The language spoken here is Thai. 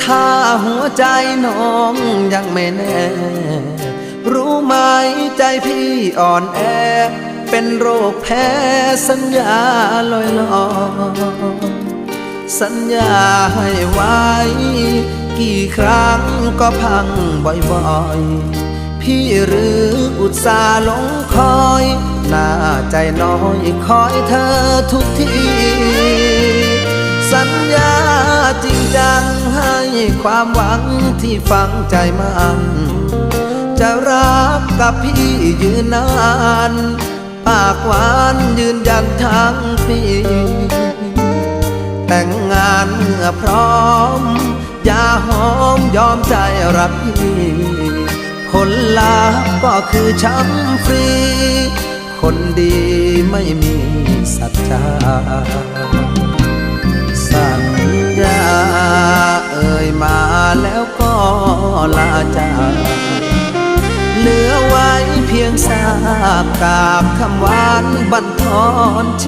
ถ้าหัวใจน้องยังไม่แน่ รู้ไหมใจพี่อ่อนแอเป็นโรคแพ้สัญญาลอยลอยสัญญาให้ไว้กี่ครั้งก็พังบ่อยๆพี่หรืออุตส่าห์หลงคอยหน้าใจน้อยคอยเธอทุกทีสัญญาจริงจังให้ความหวังที่ฝังใจมันจะรักกับพี่ยืนนานปากหวานยืนยันทั้งปีแต่งงานเมื่อพร้อมอย่าหอมยอมใจรักพี่ผลลัพธ์ก็คือช้ำฟรีคนดีไม่มีสัจจาสัญญาเอ่ยมาแล้วก็ลาจากเหลือไว้เพียงซากกาบคำหวานบั่นทอน